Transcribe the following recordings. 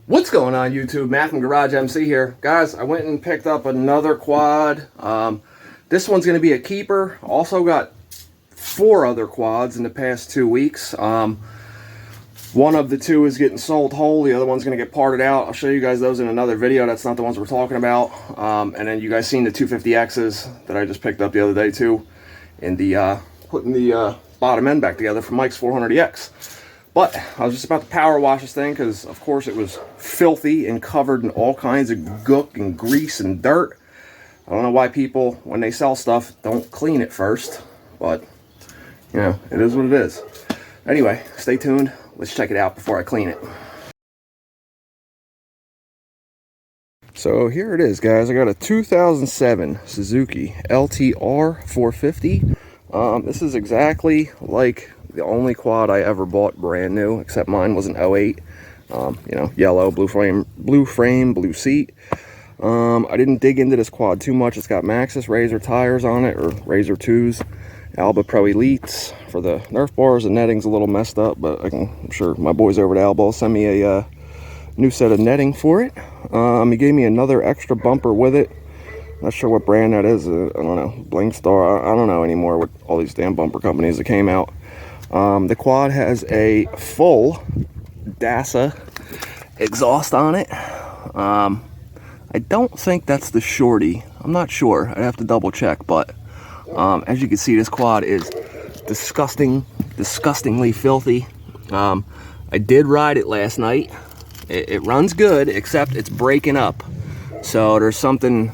What's going on YouTube? Matt from GarageMC here. Guys, I went and picked up another quad. This one's going to be a keeper. Also got 4 other quads in the past 2 weeks. One of the 2 is getting sold whole. The other one's going to get parted out. I'll show you guys those in another video. That's not the ones we're talking about. And then you guys seen the 250Xs that I just picked up the other day too. In the putting the bottom end back together for Mike's 400EX. But I was just about to power wash this thing because, of course, it was filthy and covered in all kinds of gook and grease and dirt. I don't know why people, when they sell stuff, don't clean it first. But, you know, it is what it is. Anyway, stay tuned. Let's check it out before I clean it. So here it is, guys. I got a 2007 Suzuki Ltr450. This is exactly like the only quad I ever bought brand new, except mine was an 08. You know, yellow, blue frame, blue seat. I didn't dig into this quad too much. It's got Maxxis Razor tires on it, or Razor 2s. Alba Pro Elites for the Nerf bars. The netting's a little messed up, but I'm sure my boys over at Alba will send me a new set of netting for it. He gave me another extra bumper with it. Not sure what brand that is. I don't know. Bling Star. I don't know anymore with all these damn bumper companies that came out. The quad has a full DASA exhaust on it. I don't think that's the shorty. I'm not sure. I'd have to double check, but as you can see, this quad is disgustingly filthy. I did ride it last night. It runs good, except it's breaking up. So there's something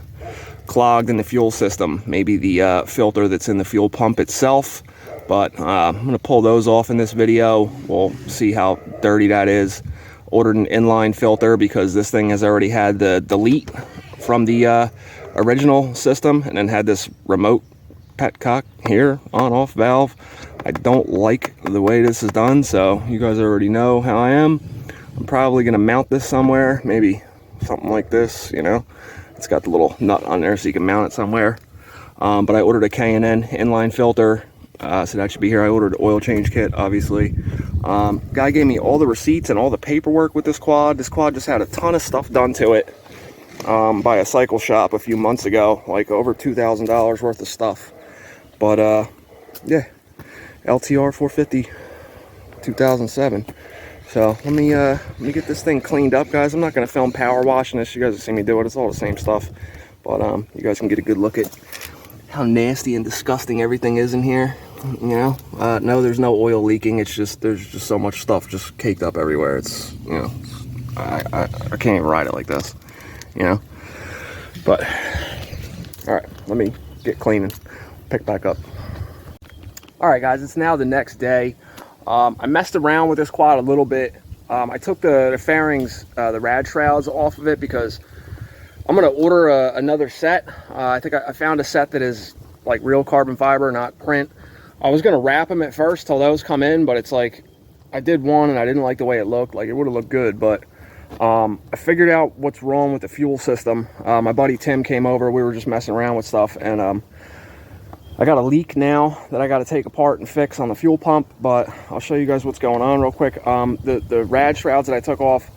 clogged in the fuel system. Maybe the filter that's in the fuel pump itself. But I'm going to pull those off in this video. We'll see how dirty that is. Ordered an inline filter because this thing has already had the delete from the original system, and then had this remote petcock here, on-off valve. I don't like the way this is done, so you guys already know how I am. I'm probably going to mount this somewhere, maybe something like this, you know. It's got the little nut on there so you can mount it somewhere. But I ordered a K&N inline filter. So that should be here. I ordered an oil change kit, obviously. Guy gave me all the receipts and all the paperwork with this quad. This quad just had a ton of stuff done to it by a cycle shop a few months ago, like over $2,000 worth of stuff. But yeah, Ltr450 2007. So let me get this thing cleaned up, guys. I'm not going to film power washing this. You guys have seen me do it. It's all the same stuff. But you guys can get a good look at how nasty and disgusting everything is in here. You know, no, there's no oil leaking. It's just, there's just so much stuff just caked up everywhere. It's, you know, I can't even ride it like this, you know. But all right, let me get cleaning, pick back up. All right, guys, it's now the next day. I messed around with this quad a little bit. I took the fairings, the rad shrouds off of it because I'm going to order another set. I think I found a set that is like real carbon fiber, not print. I was going to wrap them at first till those come in, but it's like I did one and I didn't like the way it looked. Like, it would have looked good, but I figured out what's wrong with the fuel system. My buddy Tim came over. We were just messing around with stuff, and I got a leak now that I got to take apart and fix on the fuel pump, but I'll show you guys what's going on real quick. The rad shrouds that I took off,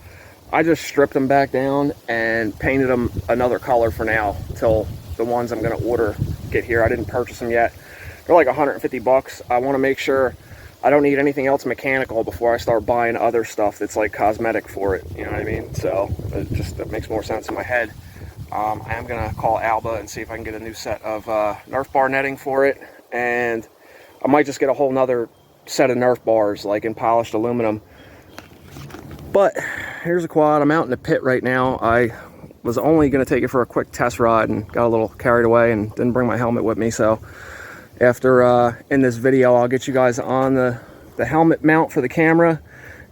I just stripped them back down and painted them another color for now till the ones I'm going to order get here. I didn't purchase them yet. They're like 150 bucks. I want to make sure I don't need anything else mechanical before I start buying other stuff that's like cosmetic for it. You know what I mean? So it makes more sense in my head. I am going to call Alba and see if I can get a new set of Nerf bar netting for it. And I might just get a whole nother set of Nerf bars, like in polished aluminum. But here's a quad. I'm out in the pit right now. I was only going to take it for a quick test ride and got a little carried away and didn't bring my helmet with me. So after in this video, I'll get you guys on the helmet mount for the camera,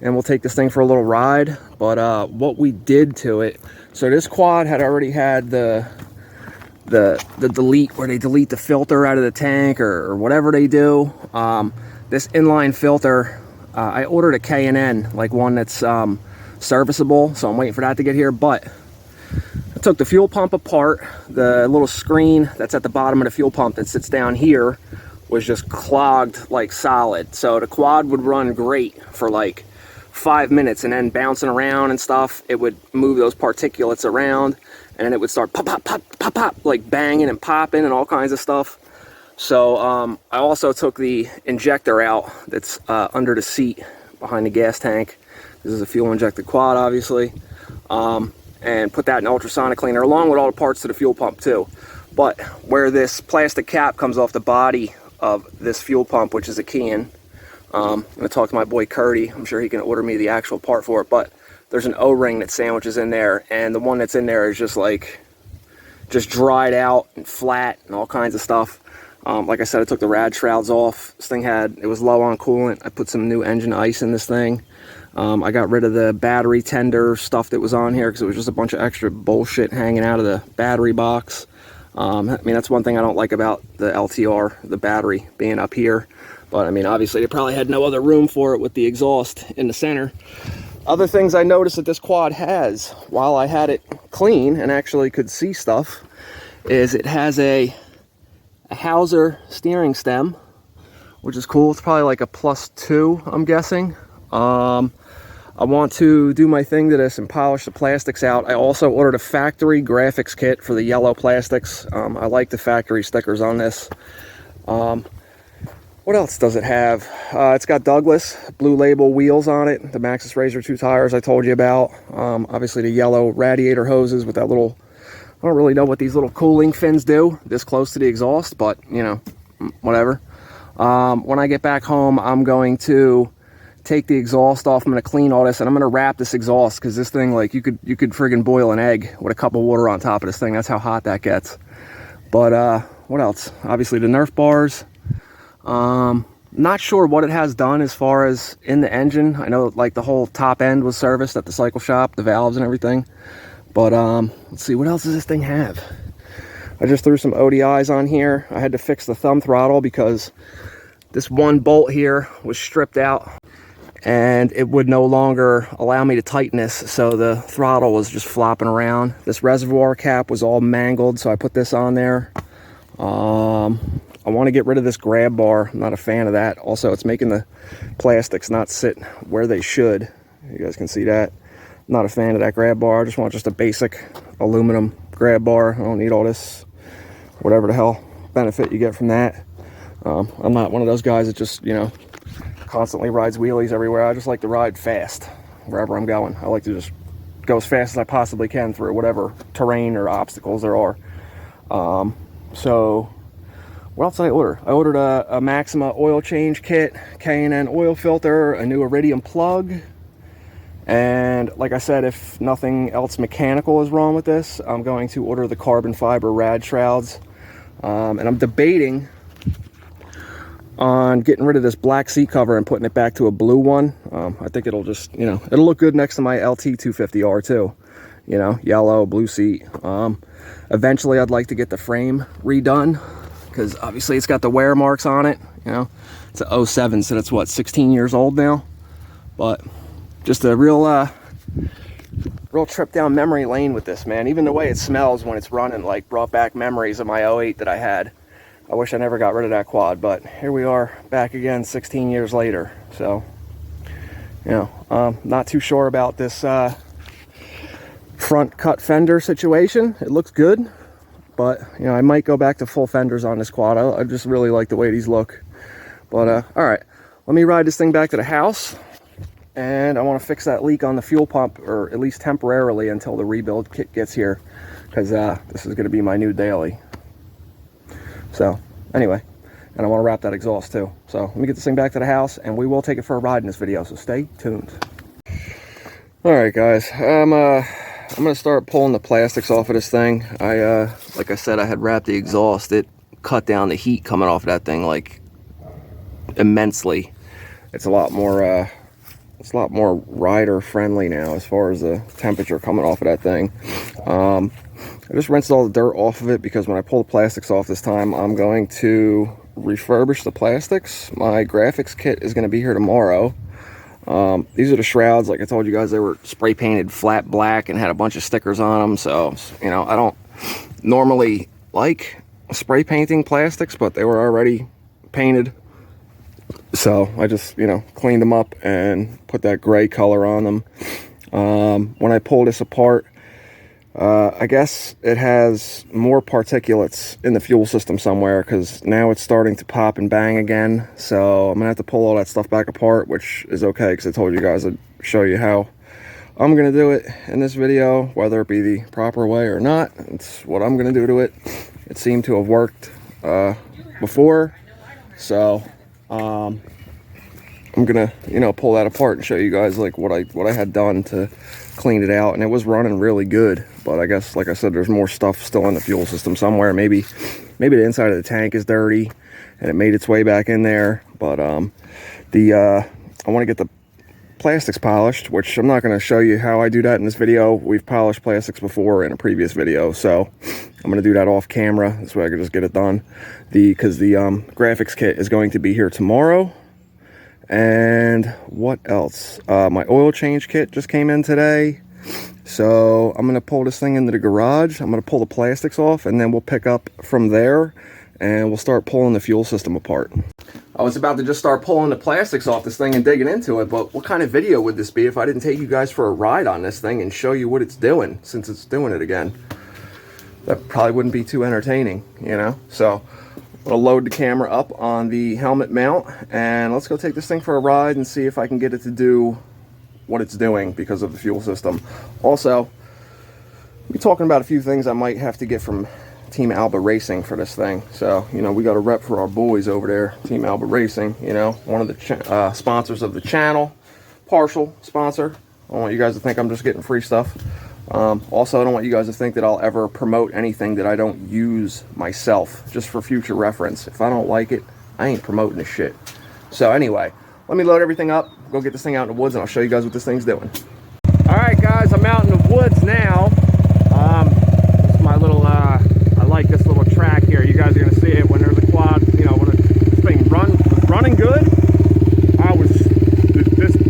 and we'll take this thing for a little ride. But what we did to it, so this quad had already had the delete, where they delete the filter out of the tank or whatever they do. This inline filter, I ordered a K&N, like one that's serviceable, so I'm waiting for that to get here. But I took the fuel pump apart. The little screen that's at the bottom of the fuel pump that sits down here was just clogged like solid. So the quad would run great for like 5 minutes, and then bouncing around and stuff, it would move those particulates around, and then it would start pop, pop, pop, pop, pop, like banging and popping and all kinds of stuff. So I also took the injector out that's under the seat behind the gas tank. This is a fuel injected quad, obviously, and put that in ultrasonic cleaner along with all the parts to the fuel pump too. But where this plastic cap comes off the body of this fuel pump, which is a key-in, I'm going to talk to my boy Curdy. I'm sure he can order me the actual part for it, but there's an O-ring that sandwiches in there, and the one that's in there is just dried out and flat and all kinds of stuff. Like I said, I took the rad shrouds off. This thing it was low on coolant. I put some new engine ice in this thing. I got rid of the battery tender stuff that was on here because it was just a bunch of extra bullshit hanging out of the battery box. I mean, that's one thing I don't like about the LTR, the battery being up here. But I mean, obviously they probably had no other room for it with the exhaust in the center. Other things I noticed that this quad has, while I had it clean and actually could see stuff, is it has a Hauser steering stem, which is cool. It's probably like a +2, I'm guessing. I want to do my thing to this and polish the plastics out. I also ordered a factory graphics kit for the yellow plastics. I like the factory stickers on this. What else does it have? It's got Douglas Blue Label wheels on it, the Maxxis Razor 2 tires I told you about. Obviously the yellow radiator hoses with that little, I don't really know what these little cooling fins do this close to the exhaust, but you know, whatever. When I get back home, I'm going to take the exhaust off. I'm going to clean all this, and I'm going to wrap this exhaust, because this thing, like, you could friggin' boil an egg with a cup of water on top of this thing. That's how hot that gets. But what else? Obviously the Nerf bars. Not sure what it has done as far as in the engine. I know like the whole top end was serviced at the cycle shop, the valves and everything. But let's see, what else does this thing have? I just threw some ODIs on here. I had to fix the thumb throttle because this one bolt here was stripped out and it would no longer allow me to tighten this, so the throttle was just flopping around. This reservoir cap was all mangled, so I put this on there. I want to get rid of this grab bar. I'm not a fan of that. Also, it's making the plastics not sit where they should. You guys can see that. I'm not a fan of that grab bar. I just want a basic aluminum grab bar. I don't need all this, whatever the hell benefit you get from that. I'm not one of those guys that just, you know, constantly rides wheelies everywhere. I just like to ride fast wherever I'm going. I like to just go as fast as I possibly can through whatever terrain or obstacles there are. So what else did I order? I ordered a Maxima oil change kit, K&N oil filter, a new Iridium plug, and like I said, if nothing else mechanical is wrong with this, I'm going to order the carbon fiber rad shrouds. And I'm debating on getting rid of this black seat cover and putting it back to a blue one. I think it'll just, you know, it'll look good next to my Ltr450 too. You know, yellow, blue seat. Eventually I'd like to get the frame redone, because obviously it's got the wear marks on it. You know, it's a 07, so that's what, 16 years old now. But just a real trip down memory lane with this, man. Even the way it smells when it's running, like, brought back memories of my 08 that I had. I wish I never got rid of that quad, but here we are back again 16 years later. So, you know, not too sure about this front cut fender situation. It looks good, but you know, I might go back to full fenders on this quad. I just really like the way these look. But all right, let me ride this thing back to the house, and I want to fix that leak on the fuel pump, or at least temporarily until the rebuild kit gets here, because this is going to be my new daily. So anyway, and I want to wrap that exhaust too. So let me get this thing back to the house, and we will take it for a ride in this video, so stay tuned. All right, guys, I'm gonna start pulling the plastics off of this thing. Like I said, I had wrapped the exhaust. It cut down the heat coming off of that thing like immensely. It's a lot more rider friendly now as far as the temperature coming off of that thing. I just rinsed all the dirt off of it, because when I pull the plastics off this time, I'm going to refurbish the plastics. My graphics kit is going to be here tomorrow. These are the shrouds. Like I told you guys, they were spray painted flat black and had a bunch of stickers on them. So, you know, I don't normally like spray painting plastics, but they were already painted So I just, you know, cleaned them up and put that gray color on them. When I pull this apart, I guess it has more particulates in the fuel system somewhere, because now it's starting to pop and bang again. So I'm gonna have to pull all that stuff back apart, which is okay, because I told you guys I'd show you how I'm gonna do it in this video, whether it be the proper way or not. It's what I'm gonna do to it. It seemed to have worked before, so I'm gonna, you know, pull that apart and show you guys like what I had done to clean it out. And it was running really good, but I guess, like I said, there's more stuff still in the fuel system somewhere. Maybe the inside of the tank is dirty and it made its way back in there. But I want to get the plastics polished, which I'm not going to show you how I do that in this video. We've polished plastics before in a previous video, so I'm going to do that off camera. This way I can just get it done. Because the graphics kit is going to be here tomorrow. And what else? My oil change kit just came in today. So I'm going to pull this thing into the garage. I'm going to pull the plastics off, and then we'll pick up from there and we'll start pulling the fuel system apart. I was about to just start pulling the plastics off this thing and digging into it, but what kind of video would this be if I didn't take you guys for a ride on this thing and show you what it's doing, since it's doing it again? That probably wouldn't be too entertaining, you know? So I'll load the camera up on the helmet mount, and let's go take this thing for a ride and see if I can get it to do what it's doing because of the fuel system. Also, we're talking about a few things I might have to get from Team Alba Racing for this thing. So, you know, we got a rep for our boys over there, Team Alba Racing, you know, one of the sponsors of the channel, partial sponsor. I don't want you guys to think I'm just getting free stuff. Also, I don't want you guys to think that I'll ever promote anything that I don't use myself, just for future reference. If I don't like it, I ain't promoting this shit. So anyway, let me load everything up, go get this thing out in the woods, and I'll show you guys what this thing's doing. All right, guys, I'm out in the woods now. This is my little, I like this little track here. You guys are gonna see it when there's a quad, you know, when this thing was running good.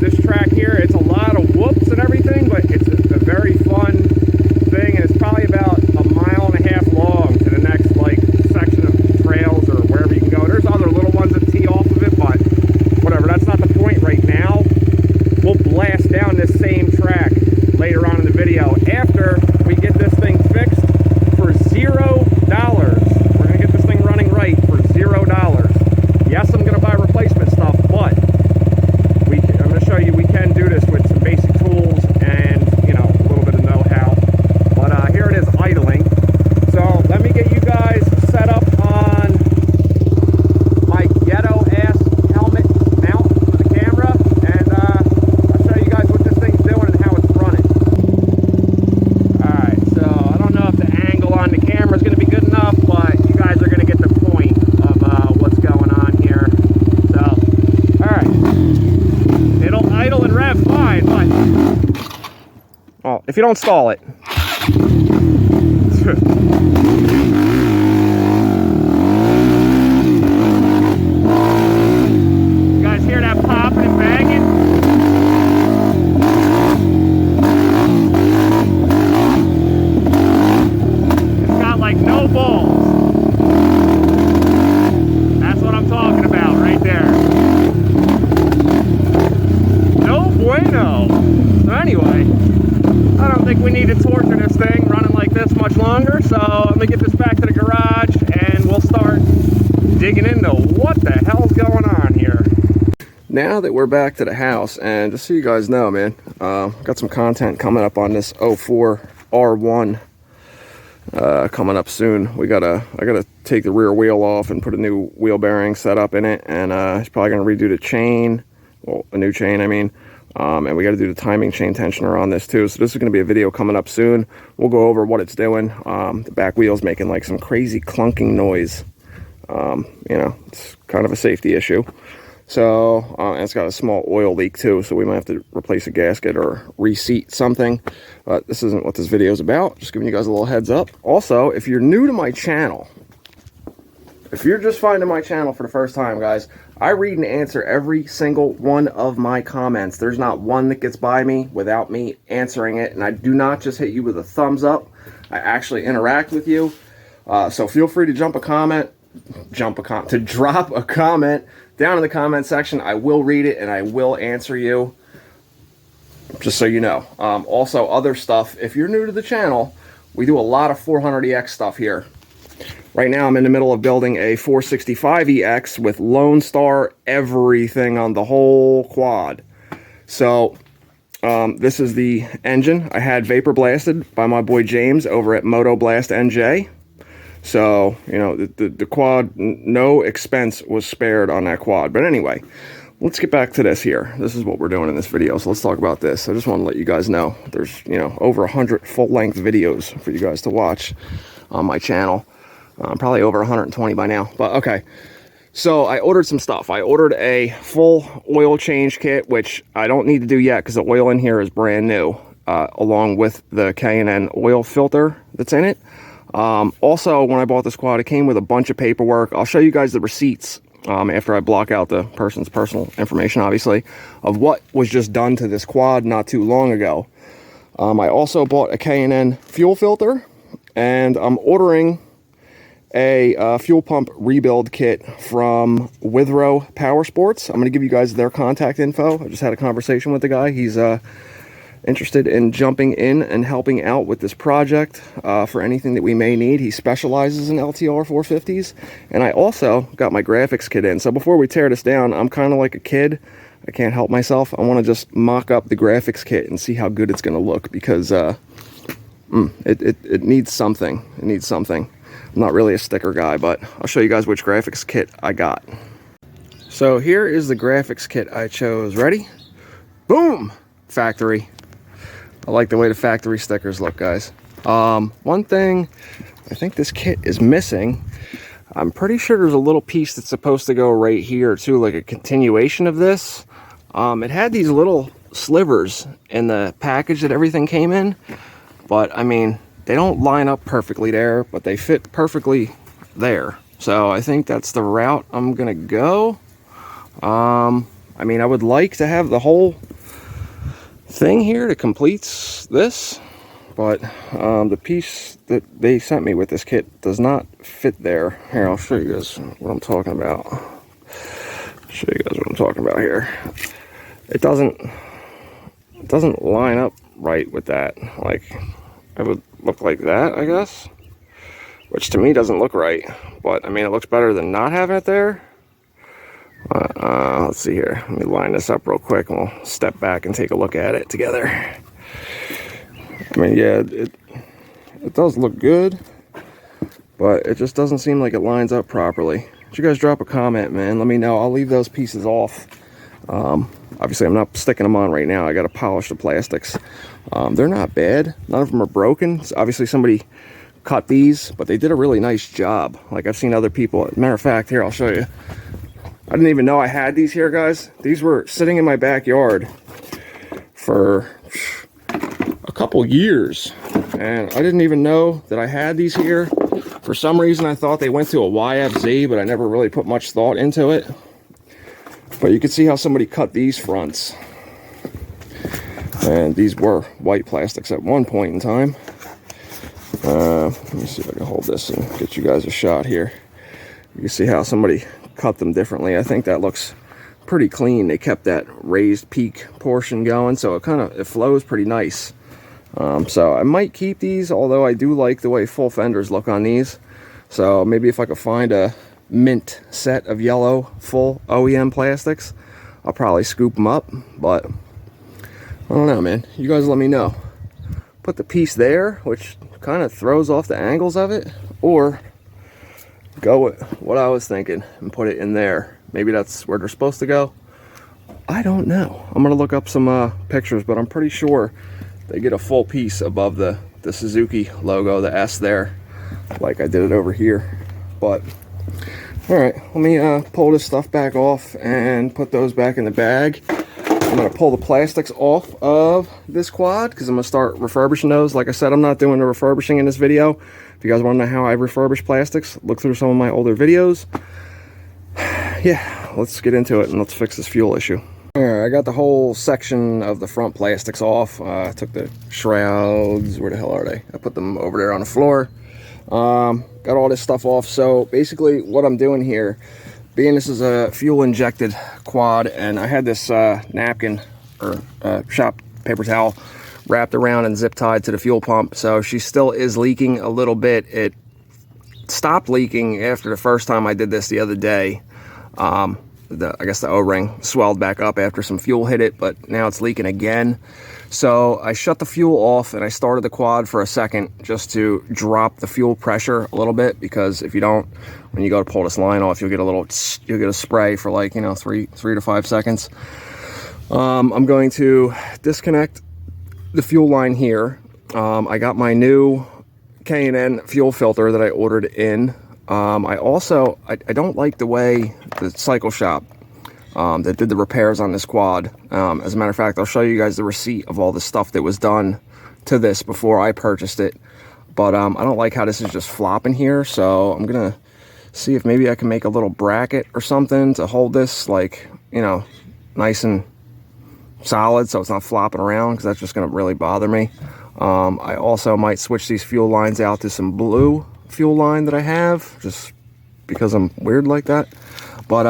This track here, it's a lot of whoops and everything, but it's a very fun thing, and it's probably about 1.5 miles long to the next like section of trails or wherever you can go. There's other little ones that tee off of it, but whatever, that's not the point right now. We'll blast down this same track later on in the video after we get this thing fixed for $0. We're gonna get this thing running right for $0. Yes, I'm gonna buy replacement stuff, but I'm gonna show you we can do this with some basic tools and, you know, a little bit of know-how. But here it is idling. So let me get you guys set up on my ghetto-ass helmet mount for the camera, and I'll show you guys what this thing's doing and how it's running. Alright, so I don't know if the angle on the camera is going to be good enough, but you guys are going to get the point of what's going on here. So, alright. It'll idle and rev fine, but oh, if you don't stall it. You guys hear that popping and banging? It's got like no balls. That's what I'm talking about right there. No bueno. So anyway, I don't think we need to torture this thing running like this much longer, so let me get this back to the garage and we'll start digging into what the hell's going on here. Now that we're back to the house, and just so you guys know, man, got some content coming up on this 04 R1 coming up soon. I gotta take the rear wheel off and put a new wheel bearing set up in it, and it's probably gonna redo the chain, well, a new chain I mean, and we got to do the timing chain tensioner on this too. So this is going to be a video coming up soon. We'll go over what it's doing. The back wheel's making like some crazy clunking noise. You know, it's kind of a safety issue. So and it's got a small oil leak too, so we might have to replace a gasket or reseat something. But this isn't what this video is about. Just giving you guys a little heads up. Also, if you're new to my channel, if you're just finding my channel for the first time, guys, I read and answer every single one of my comments. There's not one that gets by me without me answering it, and I do not just hit you with a thumbs up. I actually interact with you. So feel free to drop a comment down in the comment section. I will read it and I will answer you, just so you know. Also, other stuff, if you're new to the channel, we do a lot of 400EX stuff here. Right now I'm in the middle of building a 465EX with Lone Star everything on the whole quad. So this is the engine I had vapor blasted by my boy James over at Moto Blast NJ. So, you know, the quad, no expense was spared on that quad. But anyway, let's get back to this here. This is what we're doing in this video, so let's talk about this. I just want to let you guys know there's, you know, over 100 full-length videos for you guys to watch on my channel. Probably over 120 by now, but okay. So I ordered some stuff. I ordered a full oil change kit, which I don't need to do yet because the oil in here is brand new, along with the K&N oil filter that's in it. Also, when I bought this quad, it came with a bunch of paperwork. I'll show you guys the receipts after I block out the person's personal information, obviously, of what was just done to this quad not too long ago. I also bought a K&N fuel filter, and I'm ordering a fuel pump rebuild kit from Witherowpowersports. I'm going to give you guys their contact info. I just had a conversation with the guy. He's interested in jumping in and helping out with this project for anything that we may need. He specializes in Ltr450s, and I also got my graphics kit in. So before we tear this down, I'm kind of like a kid. I can't help myself. I want to just mock up the graphics kit and see how good it's going to look, because it needs something. It needs something. I'm not really a sticker guy, but I'll show you guys which graphics kit I got. So here is the graphics kit I chose. Ready? Boom! Factory. I like the way the factory stickers look, guys. One thing I think this kit is missing, I'm pretty sure there's a little piece that's supposed to go right here too, like a continuation of this. It had these little slivers in the package that everything came in, but I mean, they don't line up perfectly there, but they fit perfectly there. So I think that's the route I'm gonna go. I mean, I would like to have the whole thing here to complete this, but the piece that they sent me with this kit does not fit there. Here, I'll show you guys what I'm talking about. Show you guys what I'm talking about here. It doesn't line up right with that. Like, it would look like that, I guess, which to me doesn't look right, but I mean, it looks better than not having it there. Let's see here. Let me line this up real quick and we'll step back and take a look at it together. I mean, yeah, it does look good, but it just doesn't seem like it lines up properly. Would you guys drop a comment, man? Let me know. I'll leave those pieces off. Obviously, I'm not sticking them on right now. I got to polish the plastics. They're not bad. None of them are broken. So obviously, somebody cut these, but they did a really nice job. Like, I've seen other people. As a matter of fact, here, I'll show you. I didn't even know I had these here, guys. These were sitting in my backyard for a couple years, and I didn't even know that I had these here. For some reason, I thought they went to a YFZ, but I never really put much thought into it. But you can see how somebody cut these fronts. And these were white plastics at one point in time. Let me see if I can hold this and get you guys a shot here. You can see how somebody cut them differently. I think that looks pretty clean. They kept that raised peak portion going, so it flows pretty nice. So I might keep these, although I do like the way full fenders look on these. So maybe if I could find a mint set of yellow full OEM plastics, I'll probably scoop them up, but I don't know, man. You guys let me know. Put the piece there, which kind of throws off the angles of it, or go with what I was thinking and put it in there. Maybe that's where they're supposed to go. I don't know. I'm gonna look up some pictures, but I'm pretty sure they get a full piece above the Suzuki logo, the S there, like I did it over here. But all right, let me pull this stuff back off and put those back in the bag. I'm gonna pull the plastics off of this quad because I'm gonna start refurbishing those. Like I said, I'm not doing the refurbishing in this video. If you guys want to know how I refurbish plastics, look through some of my older videos. Yeah, let's get into it and let's fix this fuel issue. All right, I got the whole section of the front plastics off. I took the shrouds. Where the hell are they? I put them over there on the floor. Got all this stuff off. So basically what I'm doing here, being this is a fuel injected quad, and I had this napkin or shop paper towel wrapped around and zip tied to the fuel pump, so she still is leaking a little bit. It stopped leaking after the first time I did this the other day. I guess the O-ring swelled back up after some fuel hit it, but now it's leaking again. So I shut the fuel off and I started the quad for a second just to drop the fuel pressure a little bit, because if you don't, when you go to pull this line off, you'll get a spray for like, you know, 3 to 5 seconds. I'm going to disconnect the fuel line here. I got my new K&N fuel filter that I ordered in. I don't like the way the cycle shop that did the repairs on this quad. As a matter of fact, I'll show you guys the receipt of all the stuff that was done to this before I purchased it. But I don't like how this is just flopping here, so I'm gonna see if maybe I can make a little bracket or something to hold this, like, you know, nice and solid so it's not flopping around, because that's just gonna really bother me. I also might switch these fuel lines out to some blue fuel line that I have, just because I'm weird like that. But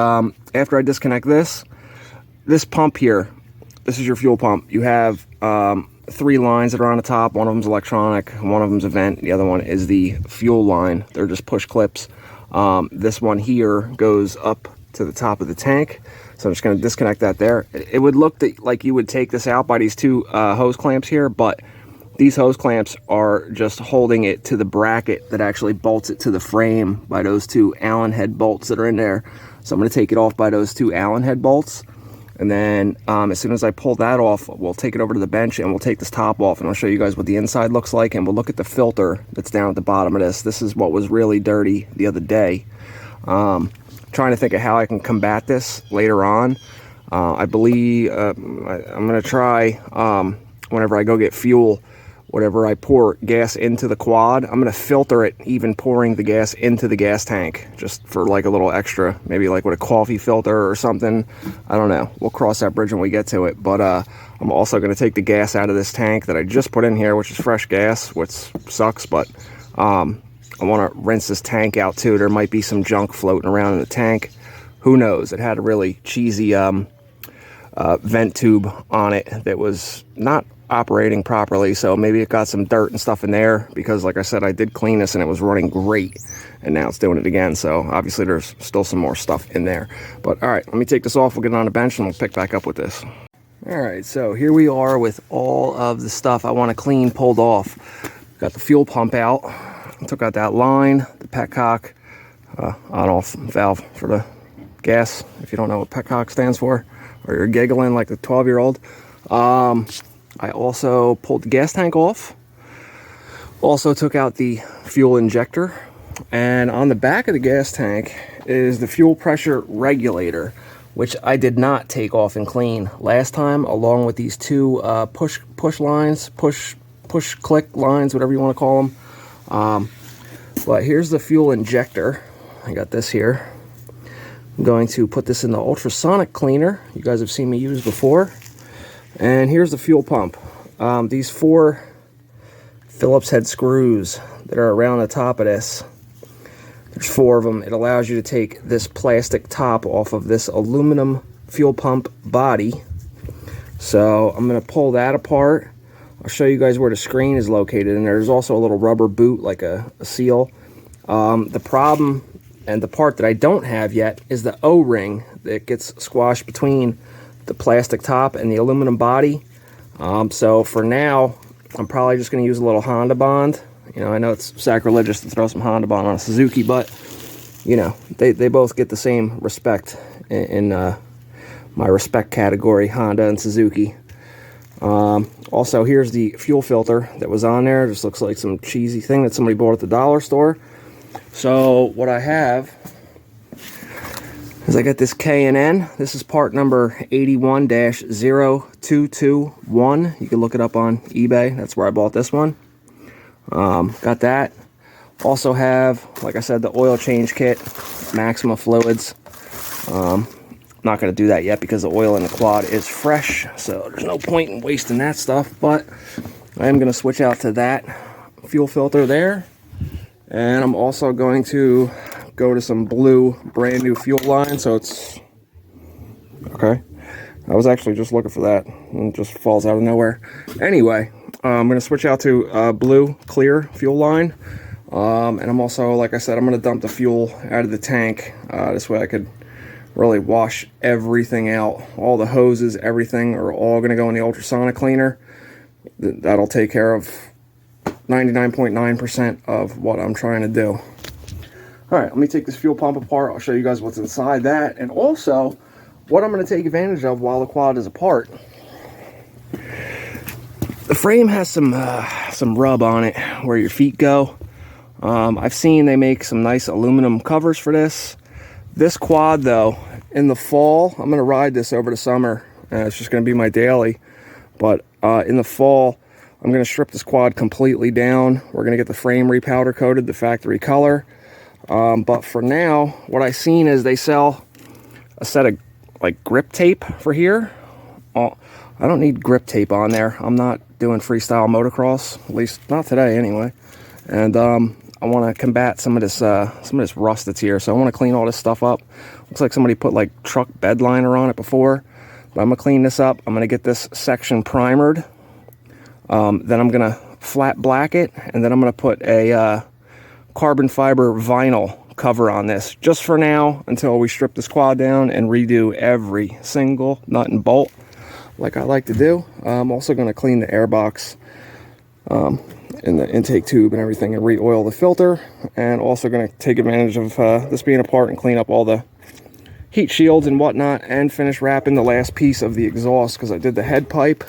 after I disconnect this pump here, this is your fuel pump. You have 3 lines that are on the top. One of them's electronic, one of them's a vent, the other one is the fuel line. They're just push clips. This one here goes up to the top of the tank, so I'm just going to disconnect that there. It would look like you would take this out by these 2 hose clamps here, but these hose clamps are just holding it to the bracket that actually bolts it to the frame by those 2 Allen head bolts that are in there. So I'm going to take it off by those 2 Allen head bolts, and then as soon as I pull that off, we'll take it over to the bench and we'll take this top off, and I'll show you guys what the inside looks like, and we'll look at the filter that's down at the bottom of this. This is what was really dirty the other day. Trying to think of how I can combat this later on. I believe I'm going to try, whenever I go get fuel, whenever I pour gas into the quad, I'm going to filter it even pouring the gas into the gas tank, just for like a little extra, maybe like with a coffee filter or something. I don't know. We'll cross that bridge when we get to it. But I'm also going to take the gas out of this tank that I just put in here, which is fresh gas, which sucks, but I want to rinse this tank out too. There might be some junk floating around in the tank. Who knows? It had a really cheesy vent tube on it that was not operating properly, so maybe it got some dirt and stuff in there, because like I said, I did clean this and it was running great, and now it's doing it again, so obviously there's still some more stuff in there. But all right, let me take this off, we'll get it on the bench and we'll pick back up with this. All right, so here we are with all of the stuff I want to clean pulled off. Got the fuel pump out, took out that line, the petcock, on-off valve for the gas, if you don't know what petcock stands for, or you're giggling like the 12-year-old. I also pulled the gas tank off, also took out the fuel injector, and on the back of the gas tank is the fuel pressure regulator, which I did not take off and clean last time, along with these 2 push click lines, whatever you want to call them. But here's the fuel injector. I got this here. I'm going to put this in the ultrasonic cleaner you guys have seen me use before. And here's the fuel pump. These 4 Phillips head screws that are around the top of this. There's 4 of them. It allows you to take this plastic top off of this aluminum fuel pump body. So I'm going to pull that apart. I'll show you guys where the screen is located, and there's also a little rubber boot, like a seal. The problem, and the part that I don't have yet, is the O-ring that gets squashed between the plastic top and the aluminum body. So for now, I'm probably just going to use a little Honda Bond. You know, I know it's sacrilegious to throw some Honda Bond on a Suzuki, but you know, they both get the same respect in my respect category, Honda and Suzuki. Also, here's the fuel filter that was on there. Just looks like some cheesy thing that somebody bought at the dollar store. So what I have is I got this K&N. This is part number 81-0221. You can look it up on eBay. That's where I bought this one. Got that. Also have, like I said, the oil change kit, Maxima fluids. Not going to do that yet because the oil in the quad is fresh, so there's no point in wasting that stuff, but I am going to switch out to that fuel filter there. And I'm also going to go to some blue brand new fuel line, so it's okay. I was actually just looking for that and it just falls out of nowhere. Anyway, I'm going to switch out to blue clear fuel line, and I'm also, like I said, I'm going to dump the fuel out of the tank. This way I could really wash everything out. All the hoses, everything are all going to go in the ultrasonic cleaner. That'll take care of 99.9% of what I'm trying to do. Alright, let me take this fuel pump apart. I'll show you guys what's inside that, and also what I'm going to take advantage of while the quad is apart. The frame has some rub on it where your feet go. I've seen they make some nice aluminum covers for this. This quad, though, in the fall, I'm going to ride this over the summer. It's just going to be my daily. But in the fall, I'm going to strip this quad completely down. We're going to get the frame repowder coated, the factory color. But for now, what I've seen is they sell a set of like grip tape for here. I don't need grip tape on there. I'm not doing freestyle motocross, at least not today anyway. And I want to combat some of this rust that's here. So I want to clean all this stuff up. Looks like somebody put like truck bed liner on it before. But I'm going to clean this up. I'm going to get this section primered. Then I'm going to flat black it, and then I'm going to put a carbon fiber vinyl cover on this just for now until we strip this quad down and redo every single nut and bolt like I like to do. I'm also going to clean the air box in the intake tube and everything and re-oil the filter, and also going to take advantage of this being apart and clean up all the heat shields and whatnot, and finish wrapping the last piece of the exhaust because I did the head pipe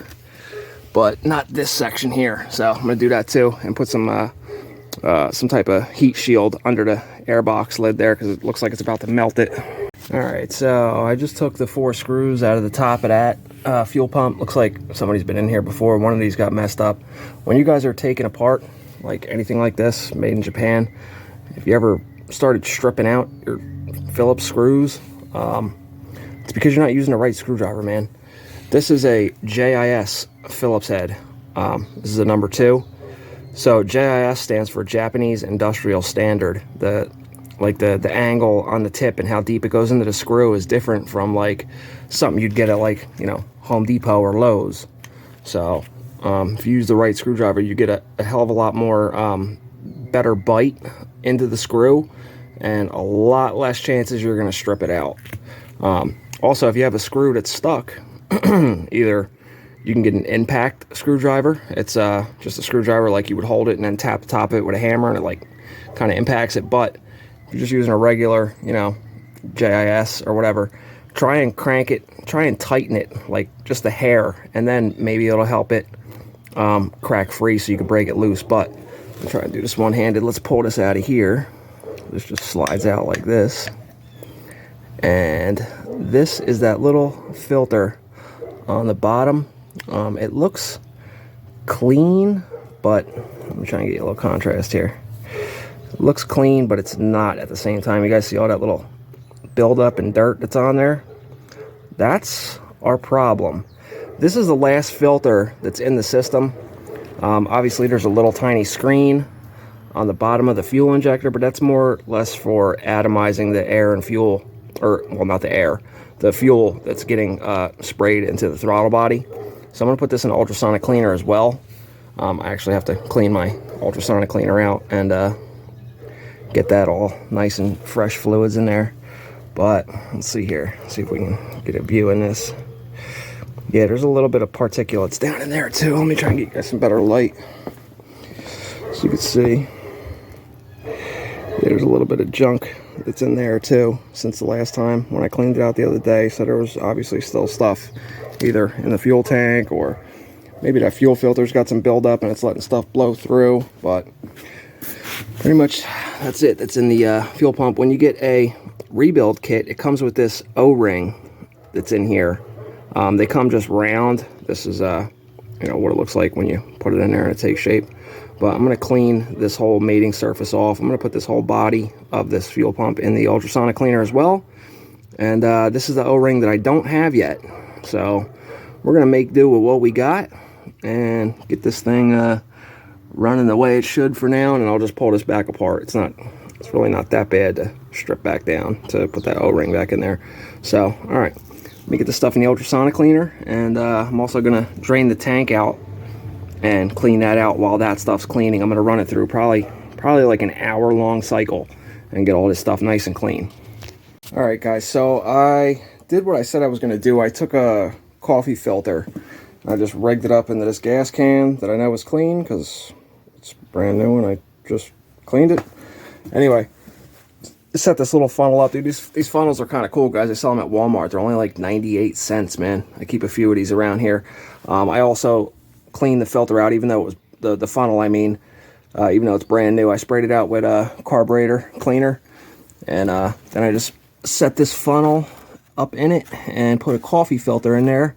but not this section here. So I'm going to do that too and put some type of heat shield under the airbox lid there because it looks like it's about to melt it. Alright, so I just took the 4 screws out of the top of that fuel pump. Looks like somebody's been in here before. One of these got messed up. When you guys are taking apart like anything like this made in Japan, if you ever started stripping out your Phillips screws, it's because you're not using the right screwdriver, man. This is a JIS Phillips head. This is a number 2. So JIS stands for Japanese Industrial Standard. The angle on the tip and how deep it goes into the screw is different from like something you'd get at like, you know, Home Depot or Lowe's. So if you use the right screwdriver, you get a hell of a lot more better bite into the screw and a lot less chances you're going to strip it out. Also, if you have a screw that's stuck, either you can get an impact screwdriver. It's just a screwdriver like you would hold it and then tap the top of it with a hammer and it like kind of impacts it. But if you're just using a regular, you know, JIS or whatever, try and crank it, try and tighten it like just a hair, and then maybe it'll help it crack free so you can break it loose. But I'm trying to do this one-handed. Let's pull this out of here. This just slides out like this. And this is that little filter on the bottom. It looks clean, but I'm trying to get you a little contrast here. It looks clean, but it's not at the same time. You guys see all that little buildup and dirt that's on there? That's our problem. This is the last filter that's in the system. Obviously, there's a little tiny screen on the bottom of the fuel injector, but that's more or less for atomizing the air and fuel, or, well, not the air, the fuel that's getting sprayed into the throttle body. So I'm going to put this in ultrasonic cleaner as well. I actually have to clean my ultrasonic cleaner out and get that all nice and fresh fluids in there. But let's see here, see if we can get a view in this. Yeah, there's a little bit of particulates down in there too. Let me try and get you guys some better light so you can see. Yeah, there's a little bit of junk that's in there too since the last time when I cleaned it out the other day. So there was obviously still stuff either in the fuel tank, or maybe that fuel filter's got some buildup and it's letting stuff blow through. But pretty much that's it. That's in the fuel pump. When you get a rebuild kit, it comes with this O-ring that's in here. They come just round. This is you know what it looks like when you put it in there and it takes shape. But I'm going to clean this whole mating surface off. I'm going to put this whole body of this fuel pump in the ultrasonic cleaner as well. And this is the O-ring that I don't have yet. So we're going to make do with what we got and get this thing running the way it should for now. And I'll just pull this back apart. It's not It's really not that bad to strip back down to put that O-ring back in there. So, all right, let me get the stuff in the ultrasonic cleaner, and I'm also gonna drain the tank out and clean that out while that stuff's cleaning. I'm gonna run it through probably like an hour-long cycle and get all this stuff nice and clean. All right, guys, so I did what I said I was gonna do. I took a coffee filter, I just rigged it up into this gas can that I know is clean because it's brand new and I just cleaned it. Anyway, set this little funnel up, dude. These funnels are kind of cool, guys. I sell them at Walmart. They're only like 98 cents, man. I keep a few of these around here. I also cleaned the filter out, even though it was the funnel, I mean, even though it's brand new. I sprayed it out with a carburetor cleaner, and then I just set this funnel up in it and put a coffee filter in there,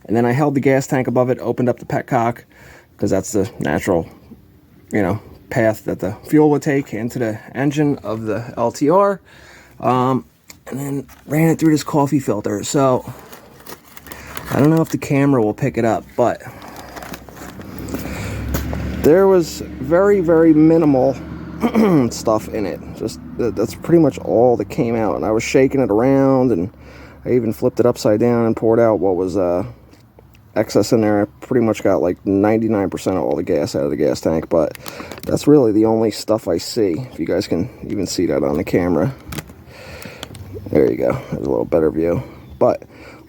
and then I held the gas tank above it, opened up the petcock, because that's the natural, you know, path that the fuel would take into the engine of the LTR, and then ran it through this coffee filter. So I don't know if the camera will pick it up, but there was very, very minimal stuff in it. Just that's pretty much all that came out, and I was shaking it around, and I even flipped it upside down and poured out what was excess in there. I pretty much got like 99% of all the gas out of the gas tank, but that's really the only stuff I see. If you guys can even see that on the camera. There you go. There's a little better view. But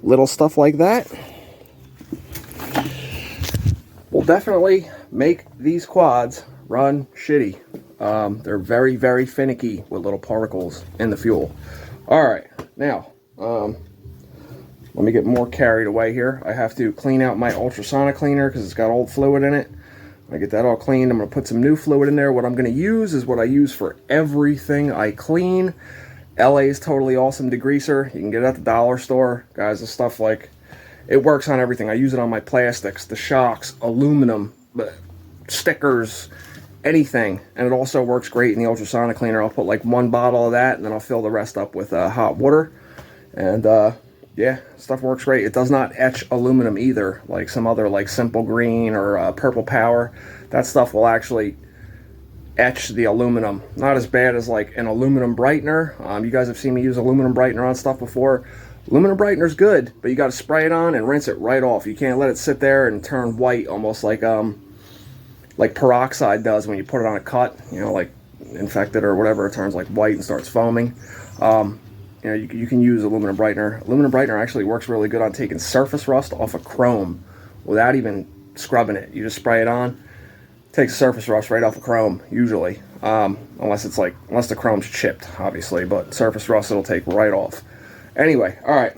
little stuff like that will definitely make these quads run shitty. They're very, very finicky with little particles in the fuel. All right, now let me get more carried away here. I have to clean out my ultrasonic cleaner because it's got old fluid in it. When I get that all cleaned, I'm going to put some new fluid in there. What I'm going to use is what I use for everything I clean. LA's Totally Awesome Degreaser. You can get it at the dollar store. Guys, this stuff, like, it works on everything. I use it on my plastics, the shocks, aluminum, stickers, anything. And it also works great in the ultrasonic cleaner. I'll put like one bottle of that, and then I'll fill the rest up with hot water. And yeah, stuff works great. It does not etch aluminum either, like some other like Simple Green or Purple Power. That stuff will actually etch the aluminum. Not as bad as like an aluminum brightener. You guys have seen me use aluminum brightener on stuff before. Aluminum brightener's good, but you got to spray it on and rinse it right off. You can't let it sit there and turn white, almost like peroxide does when you put it on a cut. You know, like infected or whatever, it turns like white and starts foaming. You know, you can use aluminum brightener. Aluminum brightener actually works really good on taking surface rust off of chrome without even scrubbing it. You just spray it on, takes surface rust right off of chrome, usually. Unless the chrome's chipped, obviously, but surface rust it'll take right off. Anyway, all right.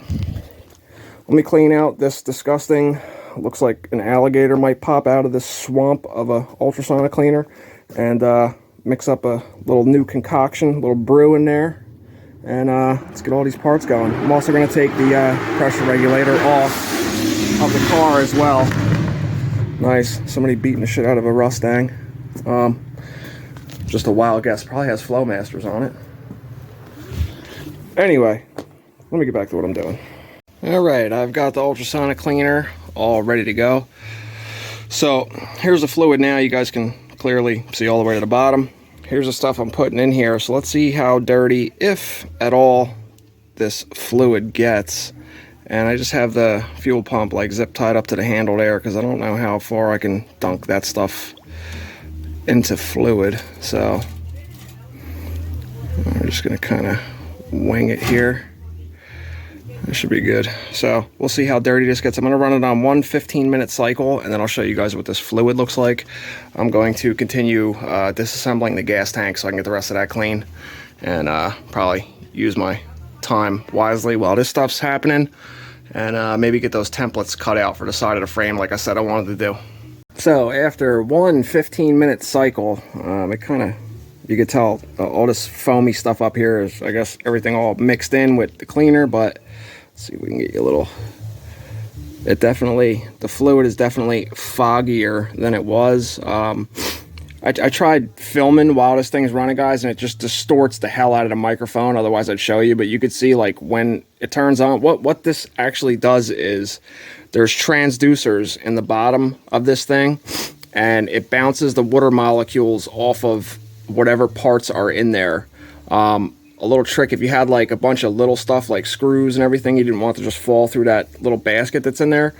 Let me clean out this disgusting, looks like an alligator might pop out of this swamp of a ultrasonic cleaner, and mix up a little new concoction, a little brew in there. And let's get all these parts going. I'm also going to take the pressure regulator off of the car as well. Nice. Somebody beating the shit out of a Mustang. Just a wild guess. Probably has Flowmasters on it. Anyway, let me get back to what I'm doing. Alright, I've got the ultrasonic cleaner all ready to go. So, here's the fluid now. You guys can clearly see all the way to the bottom. Here's the stuff I'm putting in here. So let's see how dirty, if at all, this fluid gets. And I just have the fuel pump like zip tied up to the handle there because I don't know how far I can dunk that stuff into fluid. So I'm just gonna kind of wing it here. That should be good. So we'll see how dirty this gets. I'm going to run it on one 15-minute cycle, and then I'll show you guys what this fluid looks like. I'm going to continue disassembling the gas tank so I can get the rest of that clean, and probably use my time wisely while this stuff's happening, and maybe get those templates cut out for the side of the frame like I said I wanted to do. So after one 15-minute cycle, it kind of, you could tell all this foamy stuff up here is, I guess, everything all mixed in with the cleaner, but let's see if we can get you a little, the fluid is definitely foggier than it was. I tried filming while this thing's running, guys, and it just distorts the hell out of the microphone. Otherwise I'd show you, but you could see like when it turns on, what this actually does is there's transducers in the bottom of this thing, and it bounces the water molecules off of whatever parts are in there. A little trick, if you had like a bunch of little stuff like screws and everything, you didn't want to just fall through that little basket that's in there,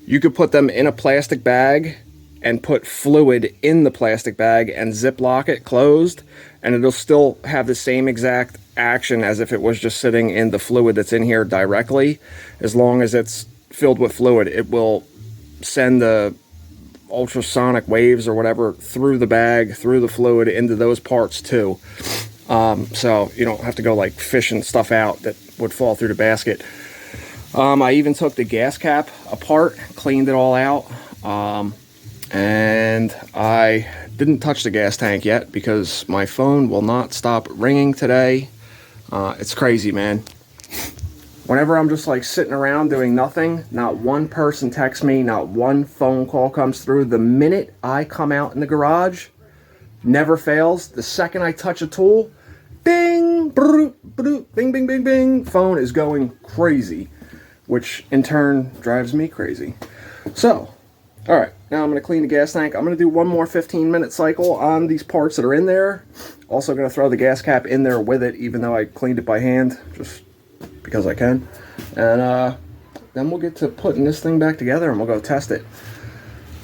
you could put them in a plastic bag and put fluid in the plastic bag and Ziploc it closed, and it'll still have the same exact action as if it was just sitting in the fluid that's in here directly. As long as it's filled with fluid, it will send the ultrasonic waves or whatever through the bag, through the fluid, into those parts too. So you don't have to go like fishing stuff out that would fall through the basket. I even took the gas cap apart, cleaned it all out, and I didn't touch the gas tank yet because my phone will not stop ringing today. It's crazy, man. Whenever I'm just like sitting around doing nothing, not one person texts me, not one phone call comes through. The minute I come out in the garage, never fails. The second I touch a tool, bing, bing, bing, bing, bing, phone is going crazy, which in turn drives me crazy. So, all right, now I'm going to clean the gas tank. I'm going to do one more 15-minute cycle on these parts that are in there. Also going to throw the gas cap in there with it, even though I cleaned it by hand, just because I can. And then we'll get to putting this thing back together and we'll go test it.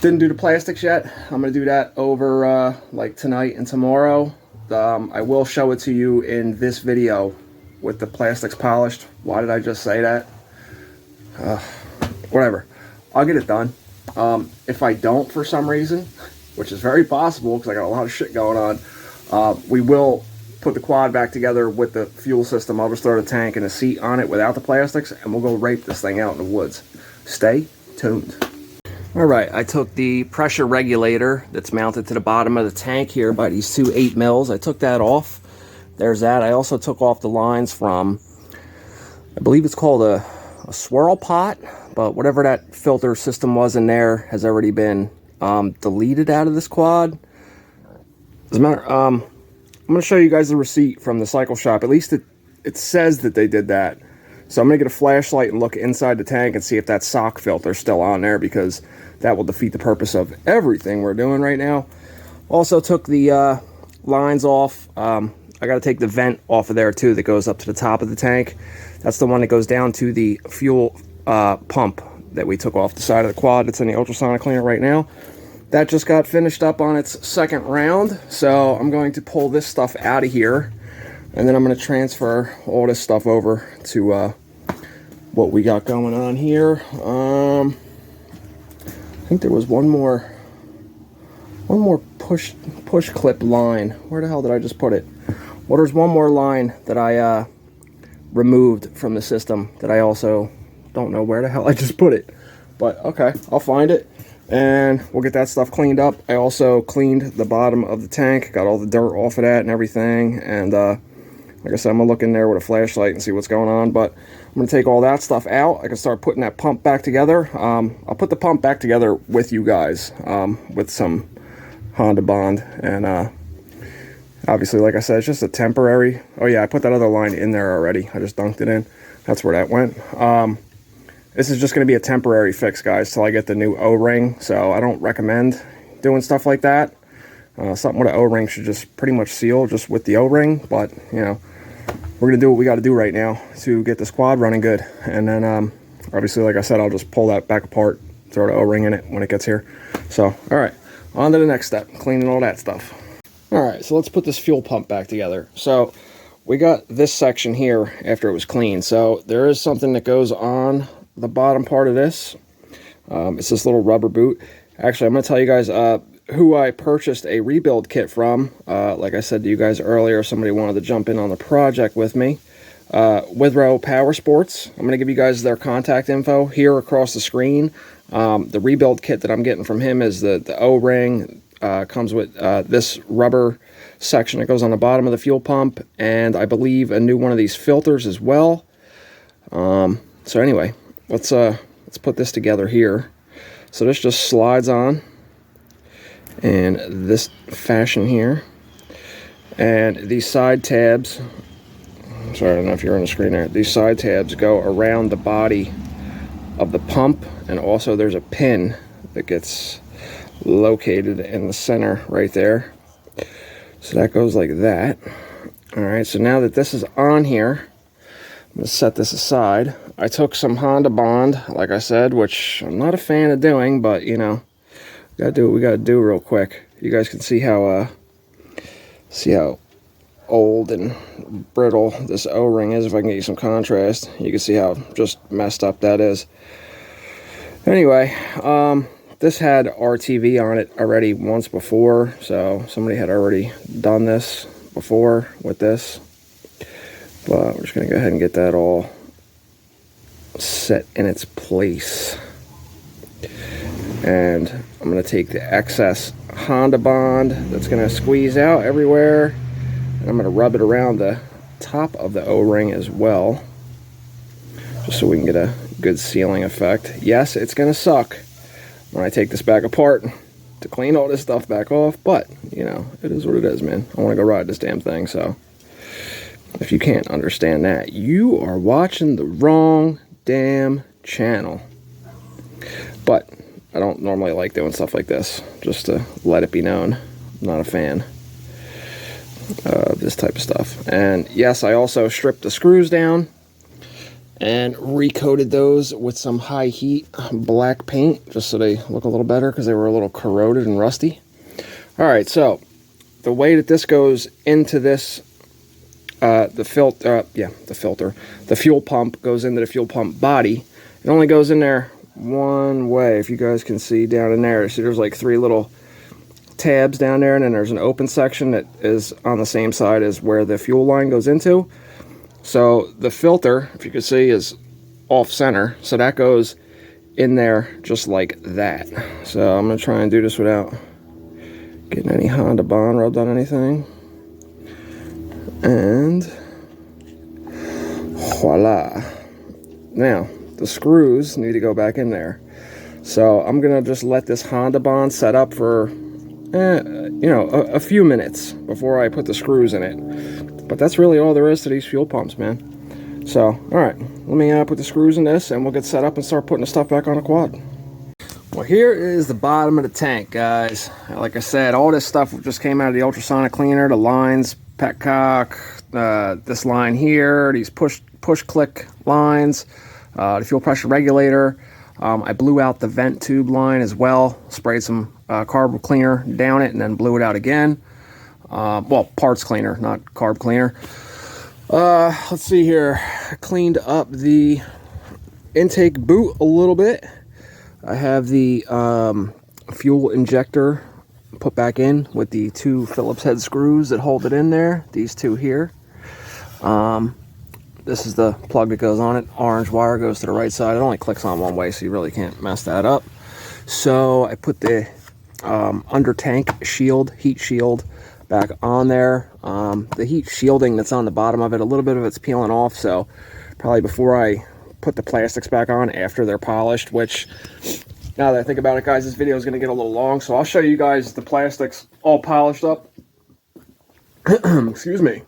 Didn't do the plastics yet. I'm going to do that over like tonight and tomorrow. I will show it to you in this video with the plastics polished. Why did I just say that? Whatever. I'll get it done. If I don't for some reason, which is very possible because I got a lot of shit going on, we will put the quad back together with the fuel system. I'll just throw the tank and a seat on it without the plastics, and we'll go rape this thing out in the woods. Stay tuned. Alright, I took the pressure regulator that's mounted to the bottom of the tank here by these two 8mm. I took that off. There's that. I also took off the lines from, I believe it's called a swirl pot, but whatever that filter system was in there has already been deleted out of this quad. As a matter, I'm going to show you guys the receipt from the cycle shop. At least it says that they did that. So I'm going to get a flashlight and look inside the tank and see if that sock filter is still on there, because that will defeat the purpose of everything we're doing right now. Also took the lines off. I got to take the vent off of there too that goes up to the top of the tank. That's the one that goes down to the fuel pump that we took off the side of the quad. It's in the ultrasonic cleaner right now. That just got finished up on its second round. So I'm going to pull this stuff out of here, and then I'm going to transfer all this stuff over to what we got going on here. I think there was one more push clip line. Where the hell did I just put it? Well, there's one more line that I removed from the system that I also don't know where the hell I just put it. But okay, I'll find it and we'll get that stuff cleaned up. I also cleaned the bottom of the tank, got all the dirt off of that and everything, and like I said, I'm gonna look in there with a flashlight and see what's going on. But I'm gonna take all that stuff out. I can start putting that pump back together. I'll put the pump back together with you guys, with some Honda Bond, and obviously, like I said, it's just a temporary. Oh yeah, I put that other line in there already. I just dunked it in. That's where that went. This is just going to be a temporary fix, guys, till I get the new O-ring. So I don't recommend doing stuff like that. Something with an O-ring should just pretty much seal just with the O-ring. But, you know, we're going to do what we got to do right now to get this quad running good. And then, obviously, like I said, I'll just pull that back apart, throw the O-ring in it when it gets here. So, all right, on to the next step, cleaning all that stuff. All right, so let's put this fuel pump back together. So we got this section here after it was cleaned. So there is something that goes on the bottom part of this. It's this little rubber boot. Actually, I'm going to tell you guys who I purchased a rebuild kit from. Like I said to you guys earlier, somebody wanted to jump in on the project with me. Witherowpowersports. I'm going to give you guys their contact info here across the screen. The rebuild kit that I'm getting from him is the O-ring. Comes with this rubber section that goes on the bottom of the fuel pump, and I believe a new one of these filters as well. So anyway, let's put this together here. So this just slides on in this fashion here, and these side tabs, sorry, I don't know if you're on the screen there, these side tabs go around the body of the pump, and also there's a pin that gets located in the center right there. So that goes like that, All right, so now that this is on here, I'm going to set this aside. I took some Honda Bond, like I said, which I'm not a fan of doing, but, you know, gotta do what we gotta do real quick. You guys can see how old and brittle this O-ring is. If I can get you some contrast, you can see how just messed up that is. Anyway, this had RTV on it already once before, so somebody had already done this before with this. But we're just going to go ahead and get that all set in its place. And I'm going to take the excess Honda Bond that's going to squeeze out everywhere, and I'm going to rub it around the top of the O-ring as well, just so we can get a good sealing effect. Yes, it's going to suck when I take this back apart to clean all this stuff back off, but, you know, it is what it is, man. I want to go ride this damn thing, so if you can't understand that, you are watching the wrong damn channel. But I don't normally like doing stuff like this, just to let it be known. I'm not a fan of this type of stuff. And yes, I also stripped the screws down and recoated those with some high heat black paint, just so they look a little better, because they were a little corroded and rusty. All right, so the way that this goes into this, the fuel pump goes into the fuel pump body. It only goes in there one way. If you guys can see down in there, see there's like 3 little tabs down there, and then there's an open section that is on the same side as where the fuel line goes into. So the filter, if you can see, is off center, so that goes in there just like that. So I'm gonna try and do this without getting any Honda Bond rubbed on anything. And voila. Now the screws need to go back in there, so I'm gonna just let this Honda Bond set up for you know, a few minutes before I put the screws in it. But that's really all there is to these fuel pumps, man. So all right, let me put the screws in this, and we'll get set up and start putting the stuff back on the quad. Well, here is the bottom of the tank, guys. Like I said, all this stuff just came out of the ultrasonic cleaner. The lines, petcock, this line here, these push click lines, the fuel pressure regulator. I blew out the vent tube line as well, sprayed some carb cleaner down it, and then blew it out again. Well, parts cleaner, not carb cleaner. Let's see here. I cleaned up the intake boot a little bit. I have the fuel injector put back in with the 2 Phillips head screws that hold it in there. These 2 here. This is the plug that goes on it. Orange wire goes to the right side. It only clicks on one way, so you really can't mess that up. So I put the under tank shield, heat shield, back on there. The heat shielding that's on the bottom of it, a little bit of it's peeling off, so probably before I put the plastics back on after they're polished, which, now that I think about it, guys, this video is going to get a little long, so I'll show you guys the plastics all polished up. Excuse me.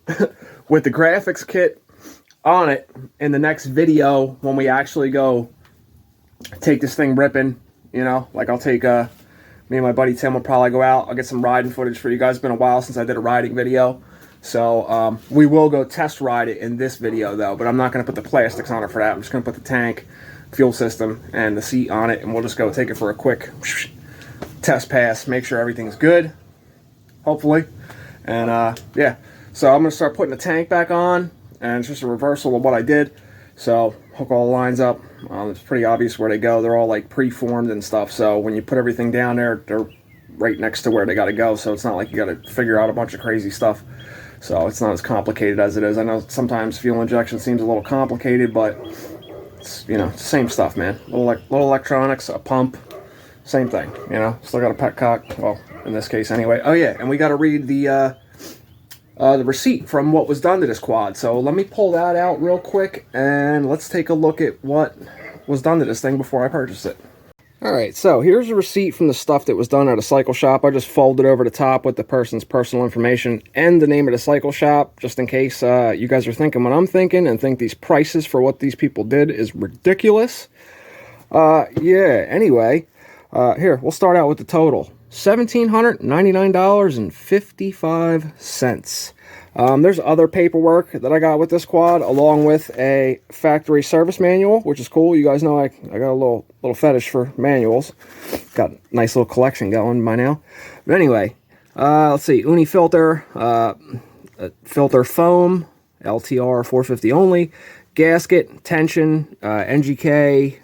With the graphics kit on it in the next video, when we actually go take this thing ripping, you know, like I'll take me and my buddy Tim will probably go out. I'll get some riding footage for you guys. It's been a while since I did a riding video, so we will go test ride it in this video though, but I'm not going to put the plastics on it for that. I'm just going to put the tank, fuel system, and the seat on it, and we'll just go take it for a quick test pass, make sure everything's good, hopefully. And yeah, so I'm going to start putting the tank back on, and it's just a reversal of what I did. So hook all the lines up. It's pretty obvious where they go. They're all like pre-formed and stuff, so when you put everything down there, they're right next to where they got to go, so it's not like you got to figure out a bunch of crazy stuff. So it's not as complicated as it is. I know sometimes fuel injection seems a little complicated, but it's, you know, it's the same stuff, man. Little electronics, a pump, same thing, you know. Still got a petcock, well, in this case anyway. Oh yeah, and we got to read the receipt from what was done to this quad. So let me pull that out real quick, and let's take a look at what was done to this thing before I purchased it. Alright, so here's a receipt from the stuff that was done at a cycle shop. I just folded over the top with the person's personal information and the name of the cycle shop, just in case you guys are thinking what I'm thinking and think these prices for what these people did is ridiculous. Yeah, anyway, here, we'll start out with the total. $1,799.55. There's other paperwork that I got with this quad, along with a factory service manual, which is cool. You guys know I got a little fetish for manuals. Got a nice little collection going by now. But anyway, let's see. Uni filter, filter foam, Ltr450 only, gasket, tension, NGK.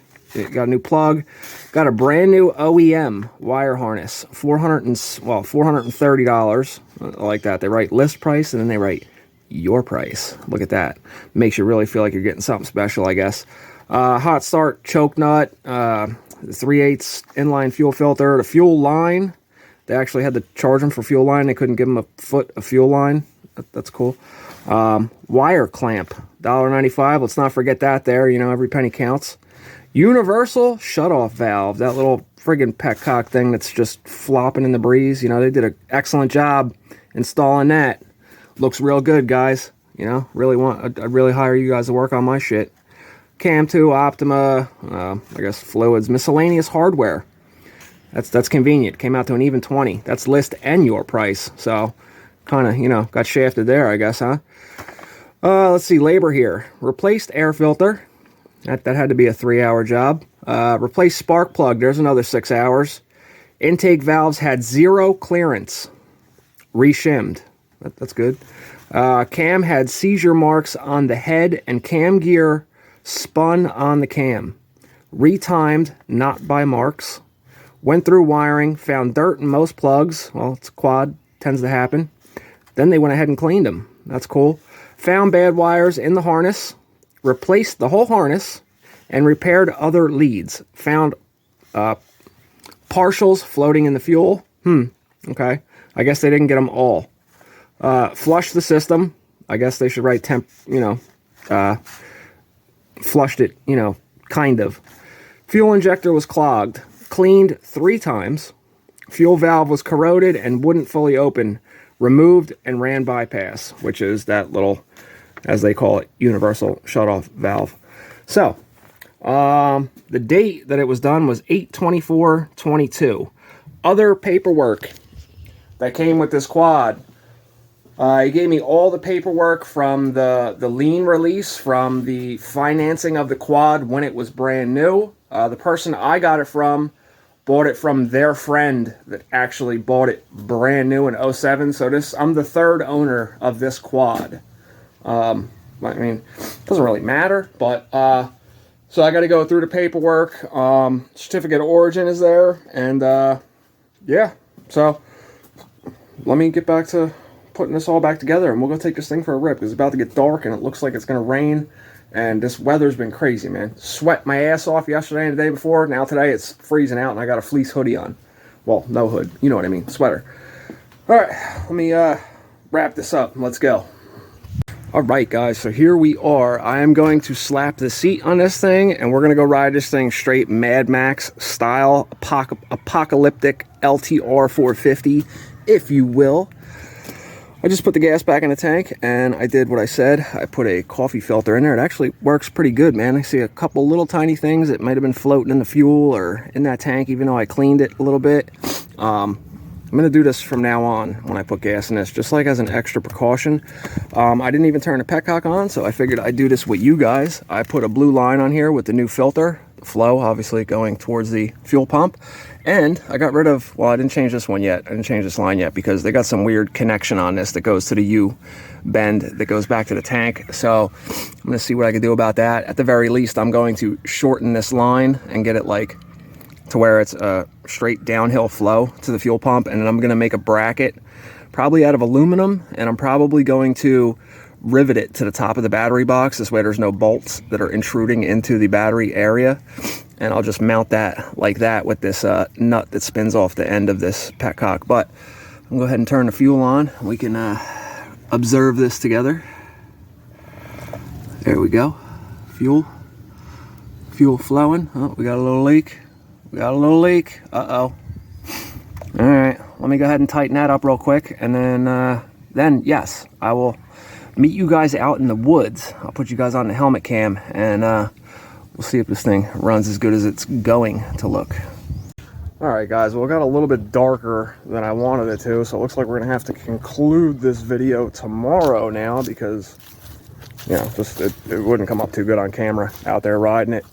Got a new plug. Got a brand new OEM wire harness. $430. I like that. They write list price and then they write your price. Look at that. Makes you really feel like you're getting something special, I guess. Hot start choke nut. 3/8 inline fuel filter. The fuel line. They actually had to charge them for fuel line. They couldn't give them a foot of fuel line. That's cool. Wire clamp. $1.95. Let's not forget that there. You know, every penny counts. Universal shutoff valve, that little friggin' petcock thing that's just flopping in the breeze. You know, they did an excellent job installing that. Looks real good, guys. You know, I'd really hire you guys to work on my shit. Cam 2, Optima, I guess fluids, miscellaneous hardware. That's convenient. Came out to an even 20. That's list and your price. So, kind of, you know, got shafted there, I guess, huh? Let's see, labor here. Replaced air filter. That had to be a 3-hour job. Replace spark plug. There's another 6 hours. Intake valves had 0 clearance. Reshimmed. That's good. Cam had seizure marks on the head and cam gear spun on the cam. Retimed, not by marks. Went through wiring, found dirt in most plugs. Well, it's a quad. Tends to happen. Then they went ahead and cleaned them. That's cool. Found bad wires in the harness. Replaced the whole harness and repaired other leads. Found partials floating in the fuel. Okay. I guess they didn't get them all. Flushed the system. I guess they should write temp, you know, flushed it, you know, kind of. Fuel injector was clogged. Cleaned 3 times. Fuel valve was corroded and wouldn't fully open. Removed and ran bypass, which is that little, as they call it, universal shutoff valve. So, the date that it was done was 8/24/22. Other paperwork that came with this quad. He gave me all the paperwork from the lien release, from the financing of the quad when it was brand new. The person I got it from bought it from their friend that actually bought it brand new in 07. So I'm the 3rd owner of this quad. I mean, it doesn't really matter, but so I got to go through the paperwork. Certificate of origin is there, and yeah. So let me get back to putting this all back together, and we'll go take this thing for a rip. Because it's about to get dark, and it looks like it's going to rain. And this weather's been crazy, man. Sweat my ass off yesterday and the day before. Now today it's freezing out, and I got a fleece hoodie on. Well, no hood. You know what I mean. Sweater. All right, let me wrap this up. Let's go. All right, guys. So here we are. I am going to slap the seat on this thing, and we're going to go ride this thing straight Mad Max style, apocalyptic Ltr450, if you will. I just put the gas back in the tank, and I did what I said. I put a coffee filter in there. It actually works pretty good, man. I see a couple little tiny things that might have been floating in the fuel or in that tank, even though I cleaned it a little bit. I'm going to do this from now on when I put gas in this, just like as an extra precaution. I didn't even turn the petcock on, so I figured I'd do this with you guys. I put a blue line on here with the new filter, the flow obviously going towards the fuel pump. And I got rid of, well, I didn't change this one yet. I didn't change this line yet because they got some weird connection on this that goes to the U bend that goes back to the tank. So I'm going to see what I can do about that. At the very least, I'm going to shorten this line and get it like to where it's a straight downhill flow to the fuel pump. And then I'm going to make a bracket probably out of aluminum, and I'm probably going to rivet it to the top of the battery box. This way there's no bolts that are intruding into the battery area. And I'll just mount that like that with this nut that spins off the end of this petcock. But I'm going to go ahead and turn the fuel on. We can observe this together. There we go. Fuel flowing. Oh, we got a little leak. Uh-oh. All right, let me go ahead and tighten that up real quick. And then yes, I will meet you guys out in the woods. I'll put you guys on the helmet cam, and we'll see if this thing runs as good as it's going to look. Alright guys, well it got a little bit darker than I wanted it to, so it looks like we're going to have to conclude this video tomorrow now because, you know, just it wouldn't come up too good on camera out there riding it.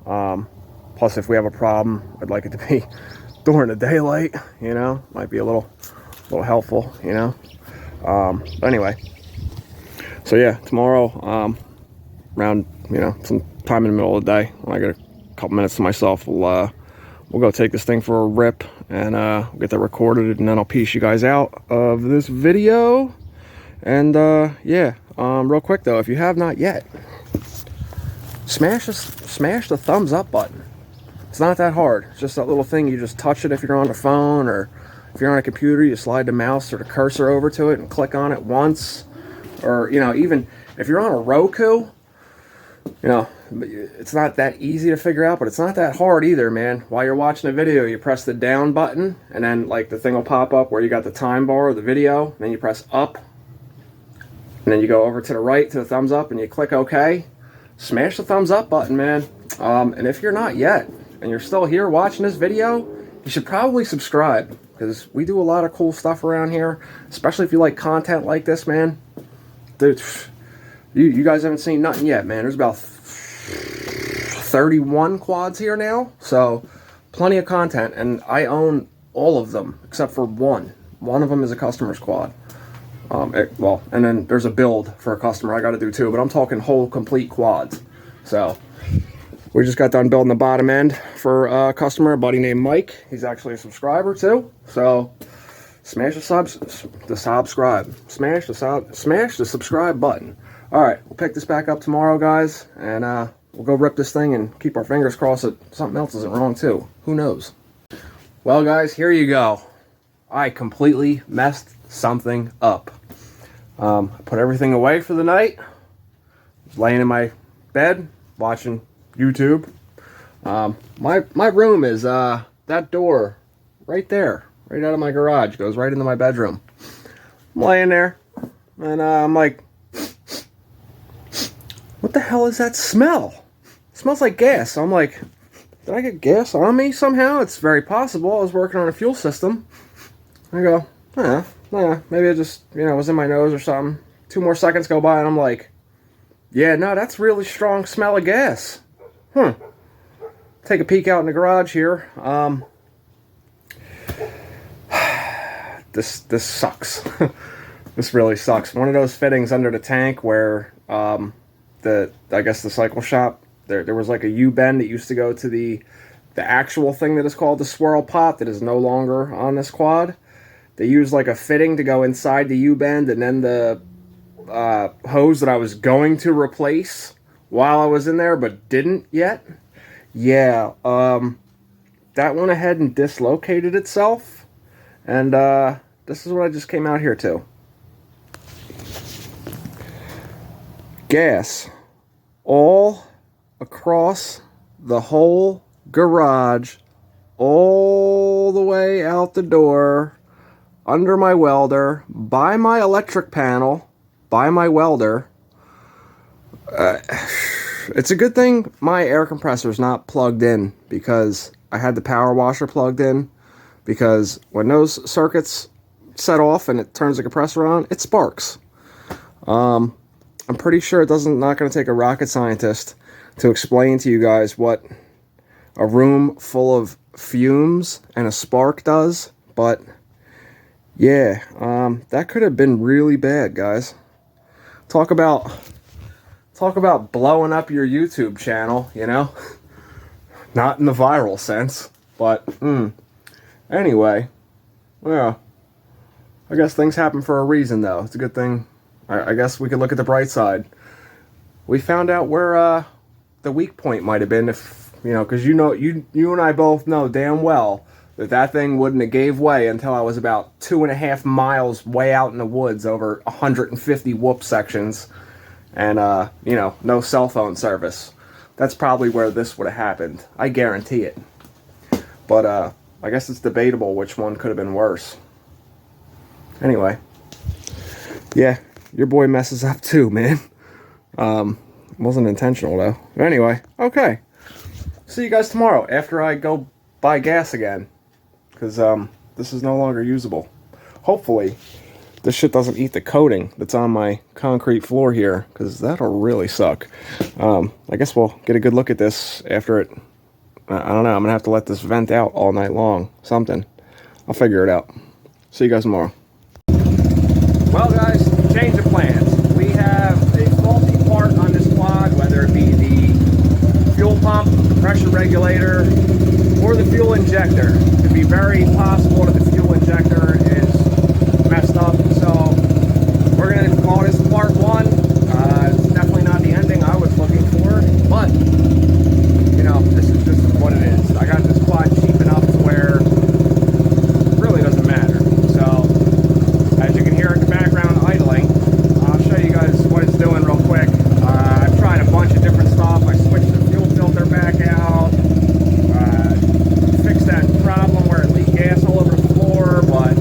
Plus if we have a problem, I'd like it to be during the daylight, you know, might be a little helpful, you know. But anyway, so yeah, tomorrow, around, you know, some time in the middle of the day, when I get a couple minutes to myself, we'll go take this thing for a rip and get that recorded, and then I'll piece you guys out of this video. And yeah, real quick though, if you have not yet, smash the thumbs up button. It's not that hard. It's just that little thing. You just touch it if you're on the phone, or if you're on a computer, you slide the mouse or the cursor over to it and click on it once. Or, you know, even if you're on a Roku, you know, it's not that easy to figure out, but it's not that hard either, man. While you're watching a video, you press the down button, and then like the thing will pop up where you got the time bar of the video, and then you press up, and then you go over to the right to the thumbs up, and you click OK. Smash the thumbs up button, man. And if you're not yet, and you're still here watching this video, you should probably subscribe, because we do a lot of cool stuff around here, especially if you like content like this, man. Dude, you guys haven't seen nothing yet, man. There's about 31 quads here now, so plenty of content, and I own all of them except for one. One of them is a customer's quad. Well, and then there's a build for a customer I got to do too, but I'm talking whole complete quads. So we just got done building the bottom end for a customer, a buddy named Mike. He's actually a subscriber too. So smash the subscribe button. All right, we'll pick this back up tomorrow, guys, and we'll go rip this thing and keep our fingers crossed that something else isn't wrong too. Who knows? Well, guys, here you go. I completely messed something up. I put everything away for the night. Was laying in my bed watching YouTube. My room is that door right there, right out of my garage, goes right into my bedroom. I'm laying there, and I'm like, what the hell is that smell? It smells like gas. So I'm like, did I get gas on me somehow? It's very possible. I was working on a fuel system. I go, maybe it just, you know, was in my nose or something. 2 more seconds go by, and I'm like, yeah, no, that's really strong smell of gas. Take a peek out in the garage here. This sucks. This really sucks. One of those fittings under the tank where I guess the cycle shop, there was like a U-bend that used to go to the actual thing that is called the swirl pot that is no longer on this quad. They used like a fitting to go inside the U-bend, and then the hose that I was going to replace while I was in there but didn't yet. Yeah, that went ahead and dislocated itself, and this is what I just came out here to. Gas all across the whole garage, all the way out the door, under my welder, by my electric panel, by my welder. It's a good thing my air compressor is not plugged in, because I had the power washer plugged in, because when those circuits set off and it turns the compressor on, it sparks. I'm pretty sure not going to take a rocket scientist to explain to you guys what a room full of fumes and a spark does, but yeah, that could have been really bad, guys. Talk about blowing up your YouTube channel, you know? Not in the viral sense, but anyway, well, I guess things happen for a reason, though. It's a good thing. I guess we could look at the bright side. We found out where the weak point might have been, if you know, because you and I both know damn well that thing wouldn't have gave way until I was about 2.5 miles way out in the woods over 150 whoop sections, and you know, no cell phone service. That's probably where this would have happened. I guarantee it. But I guess it's debatable which one could have been worse. Anyway, yeah, your boy messes up too, man. Wasn't intentional though. But anyway, okay. See you guys tomorrow after I go buy gas again. because this is no longer usable. Hopefully this shit doesn't eat the coating that's on my concrete floor here, because that'll really suck. I guess we'll get a good look at this after it. I don't know, I'm gonna have to let this vent out all night long. Something. I'll figure it out. See you guys tomorrow. Well guys, change of plans. We have a faulty part on this quad, whether it be the fuel pump, the pressure regulator, or the fuel injector. It could be very possible that the fuel injector is messed up. So we're going to call this part one. It's definitely not the ending I was looking for, but you know, this is just what it is. I got this quad cheap enough to where it really doesn't matter. So as you can hear in the background idling, I'll show you guys what it's doing real quick. I've tried a bunch of different stuff. I switched the fuel filter back out, fixed that problem where it leaked gas all over the floor, but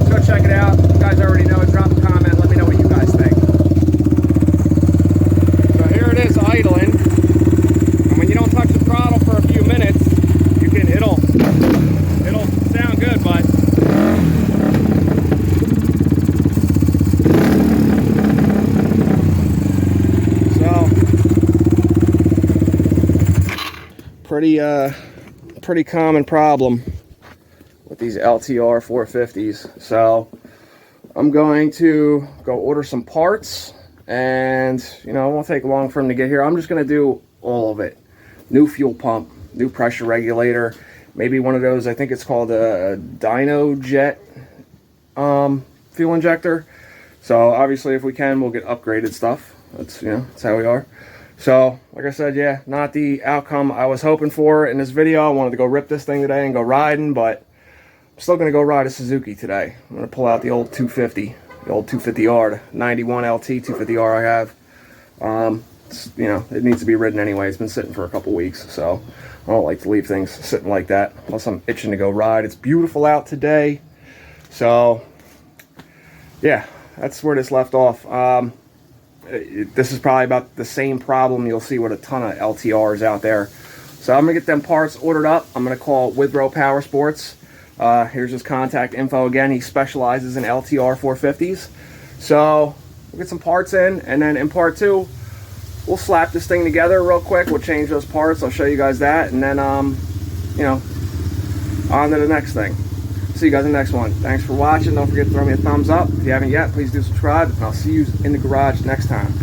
go check it out. You guys already know it. Drop a comment. Let me know what you guys think. So here it is idling. And when you don't touch the throttle for a few minutes, you can, it'll sound good, but pretty common problem with these Ltr450s. So I'm going to go order some parts, and you know, it won't take long for them to get here. I'm just going to do all of it. New fuel pump, new pressure regulator, maybe one of those, I think it's called a dyno jet fuel injector. So obviously if we can, we'll get upgraded stuff. That's, you know, that's how we are. So, like I said, yeah, not the outcome I was hoping for in this video. I wanted to go rip this thing today and go riding, but I'm still going to go ride a Suzuki today. I'm going to pull out the old 250, the old 250R, the 91 LT 250R I have. You know, it needs to be ridden anyway. It's been sitting for a couple weeks, so I don't like to leave things sitting like that. Plus, I'm itching to go ride. It's beautiful out today. So, yeah, that's where this left off. This is probably about the same problem you'll see with a ton of LTRs out there. So I'm going to get them parts ordered up. I'm going to call Witherowpowersports. Here's his contact info again. He specializes in LTR 450s. So we'll get some parts in, and then in part two, we'll slap this thing together real quick. We'll change those parts. I'll show you guys that, and then, you know, on to the next thing. See you guys in the next one. Thanks for watching. Don't forget to throw me a thumbs up. If you haven't yet, please do subscribe, and I'll see you in the garage next time.